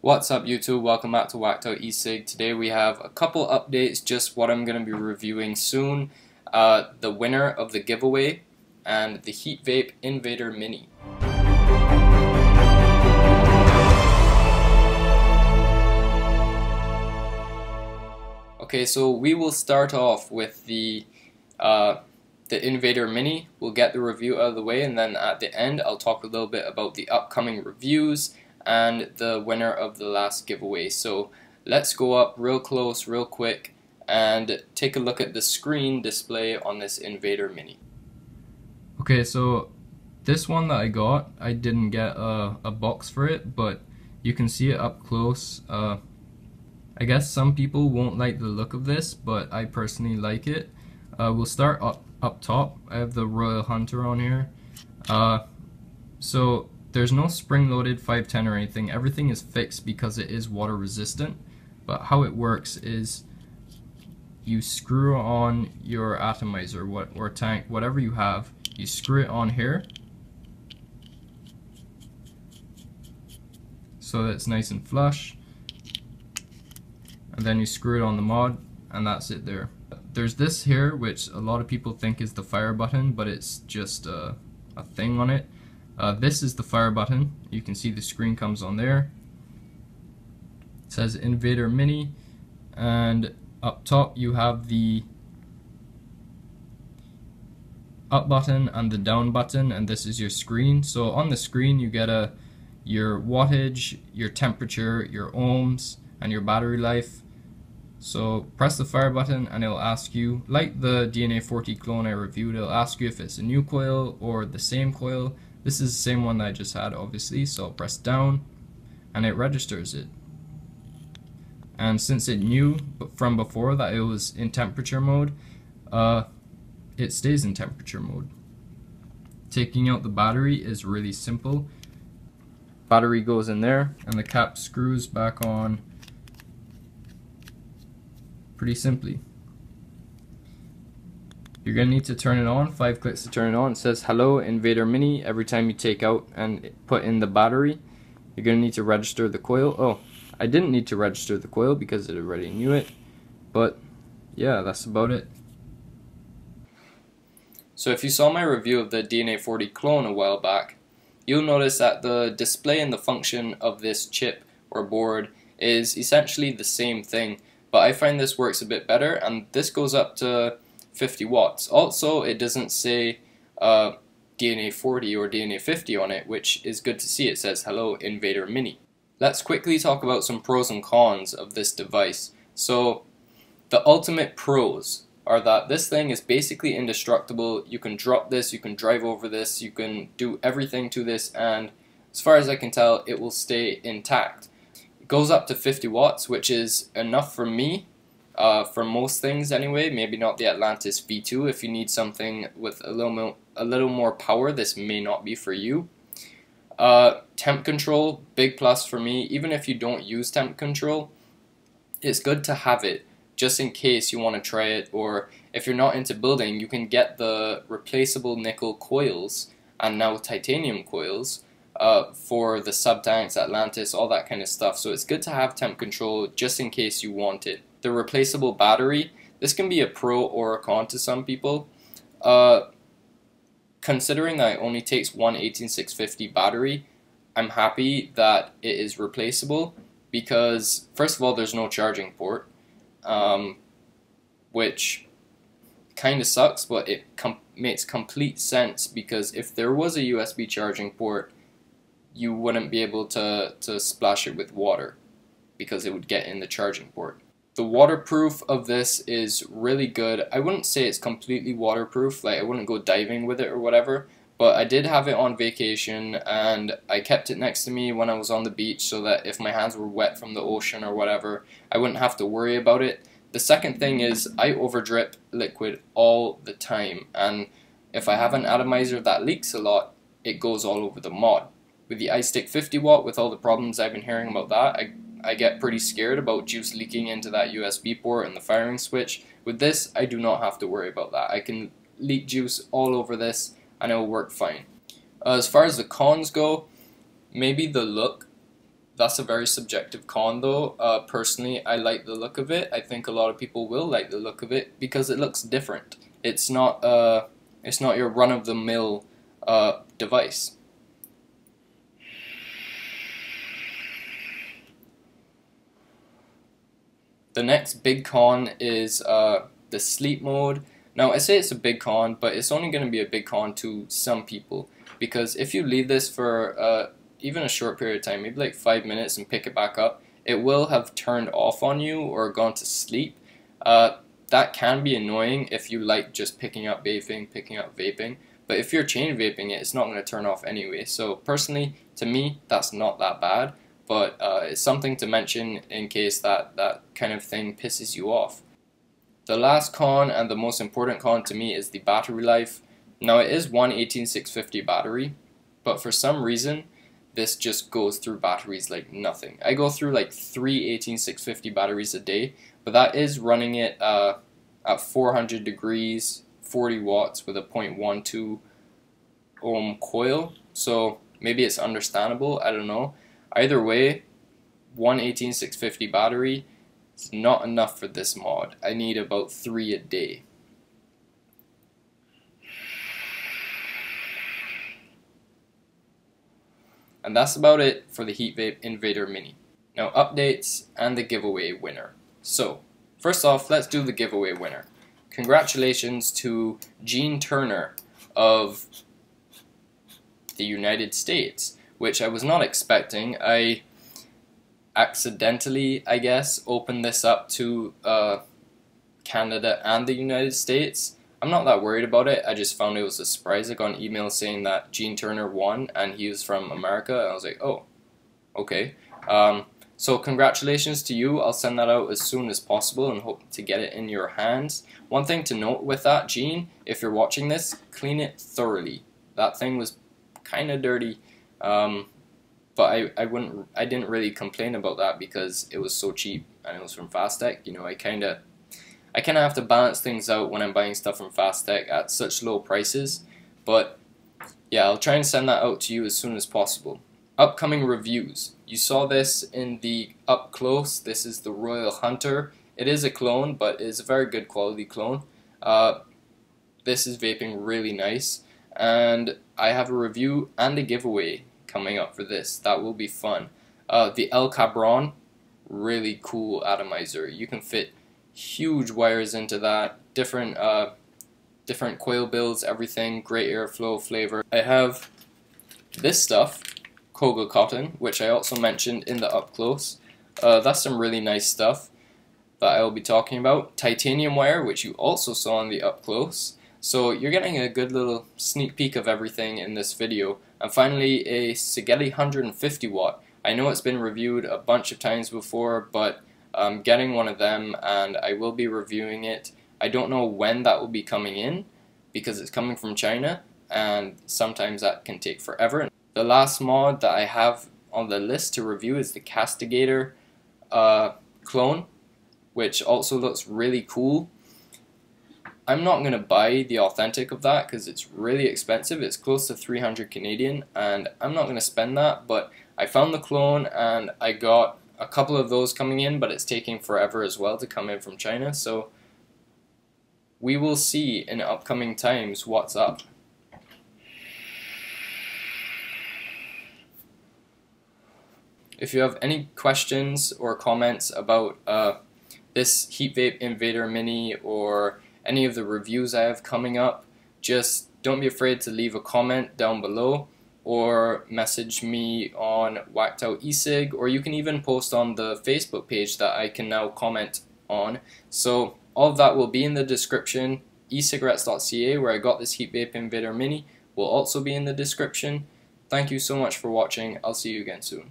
What's up YouTube, welcome back to Whacked Out e-cig. Today we have a couple updates, just what I'm going to be reviewing soon. The winner of the giveaway and the HeatVape Invader Mini. Okay, so we will start off with the Invader Mini. We'll get the review out of the way, and then at the end I'll talk a little bit about the upcoming reviews and the winner of the last giveaway. So let's go up real close, real quick, and take a look at the screen display on this Invader Mini. Okay, so this one that I got, I didn't get a box for it, but you can see it up close. I guess some people won't like the look of this, but I personally like it. We'll start up top. I have the Royal Hunter on here. So there's no spring-loaded 510 or anything. Everything is fixed because it is water resistant. But how it works is you screw on your atomizer or tank, whatever you have. You screw it on here so that it's nice and flush. And then you screw it on the mod, and that's it there. There's this here, which a lot of people think is the fire button, but it's just a thing on it. This is the fire button. You can see the screen comes on there. It says Invader Mini, and up top you have the up button and the down button, and this is your screen. So on the screen you get your wattage, your temperature, your ohms, and your battery life. So press the fire button and it'll ask you, like the DNA 40 clone I reviewed, it'll ask you if it's a new coil or the same coil. This is the same one that I just had, obviously, so I'll press down and it registers it. And since it knew from before that it was in temperature mode, it stays in temperature mode. Taking out the battery is really simple. Battery goes in there and the cap screws back on pretty simply. You're going to need to turn it on, 5 clicks to turn it on. It says hello Invader Mini every time you take out and put in the battery. You're going to need to register the coil. Oh, I didn't need to register the coil because it already knew it, but yeah, that's about it. So if you saw my review of the DNA 40 clone a while back, you'll notice that the display and the function of this chip or board is essentially the same thing, but I find this works a bit better, and this goes up to 50 watts. Also, it doesn't say DNA 40 or DNA 50 on it, which is good to see. It says hello Invader Mini. Let's quickly talk about some pros and cons of this device. So the ultimate pros are that this thing is basically indestructible. You can drop this, you can drive over this, you can do everything to this, and as far as I can tell, it will stay intact. It goes up to 50 watts, which is enough for me. For most things anyway. Maybe not the Atlantis V2. If you need something with a little more power, this may not be for you. Temp control, big plus for me. Even if you don't use temp control, it's good to have it just in case you want to try it, or if you're not into building, you can get the replaceable nickel coils and now titanium coils for the sub-tanks, Atlantis, all that kind of stuff. So it's good to have temp control just in case you want it. The replaceable battery, this can be a pro or a con to some people. Considering that it only takes one 18650 battery, I'm happy that it is replaceable because, first of all, there's no charging port, which kind of sucks, but it makes complete sense because if there was a USB charging port, you wouldn't be able to splash it with water because it would get in the charging port. The waterproof of this is really good. I wouldn't say it's completely waterproof, like I wouldn't go diving with it or whatever, but I did have it on vacation and I kept it next to me when I was on the beach so that if my hands were wet from the ocean or whatever, I wouldn't have to worry about it. The second thing is I overdrip liquid all the time, and if I have an atomizer that leaks a lot, it goes all over the mod. With the iStick 50 watt, with all the problems I've been hearing about that, I get pretty scared about juice leaking into that USB port and the firing switch. With this, I do not have to worry about that. I can leak juice all over this and it will work fine. As far as the cons go, maybe the look That's a very subjective con though. Personally, I like the look of it. I think a lot of people will like the look of it because it looks different. It's not your run-of-the-mill device. The next big con is the sleep mode. Now I say it's a big con, but it's only going to be a big con to some people, because if you leave this for even a short period of time, maybe like 5 minutes, and pick it back up, it will have turned off on you or gone to sleep. That can be annoying if you like just picking up vaping, but if you're chain vaping it, it's not going to turn off anyway. So personally, to me, that's not that bad, but it's something to mention in case that kind of thing pisses you off. The last con, and the most important con to me, is the battery life. Now it is one 18650 battery, but for some reason this just goes through batteries like nothing. I go through like 3 18650 batteries a day, but that is running it at 400 degrees, 40 watts with a 0.12 ohm coil, so maybe it's understandable, I don't know. Either way, one 18650 battery is not enough for this mod. I need about 3 a day. And that's about it for the HeatVape Invader Mini. Now updates and the giveaway winner. So, first off, let's do the giveaway winner. Congratulations to Gene Turner of the United States, which I was not expecting. I accidentally, I guess, opened this up to Canada and the United States. I'm not that worried about it. I just found it was a surprise. I got an email saying that Gene Turner won and he was from America. I was like, oh, okay. So congratulations to you. I'll send that out as soon as possible and hope to get it in your hands. One thing to note with that, Gene, if you're watching this, clean it thoroughly. That thing was kind of dirty, but I didn't really complain about that because it was so cheap and it was from Fastech. You know, I kind of have to balance things out when I'm buying stuff from Fastech at such low prices. But yeah, I'll try and send that out to you as soon as possible. Upcoming reviews. You saw this in the up close. This is the Royal Hunter. It is a clone, but it's a very good quality clone. This is vaping really nice, and I have a review and a giveaway coming up for this. That will be fun. The El Cabron, really cool atomizer. You can fit huge wires into that, different coil builds, everything, great airflow, flavor. I have this stuff, Koga Cotton, which I also mentioned in the up close. That's some really nice stuff that I will be talking about. Titanium wire, which you also saw in the up close. So you're getting a good little sneak peek of everything in this video. And finally, a Sigeli 150 watt. I know it's been reviewed a bunch of times before, but I'm getting one of them and I will be reviewing it. I don't know when that will be coming in because it's coming from China and sometimes that can take forever. The last mod that I have on the list to review is the Castigator clone, which also looks really cool. I'm not going to buy the authentic of that because it's really expensive. It's close to 300 Canadian and I'm not going to spend that, but I found the clone and I got a couple of those coming in, but it's taking forever as well to come in from China, so we will see in upcoming times what's up. If you have any questions or comments about this HeatVape Invader Mini or any of the reviews I have coming up, just don't be afraid to leave a comment down below or message me on Whacked Out e-cig, or you can even post on the Facebook page that I can now comment on. So all of that will be in the description. E-cigarrettes.ca, where I got this HeatVape Invader Mini, will also be in the description. Thank you so much for watching. I'll see you again soon.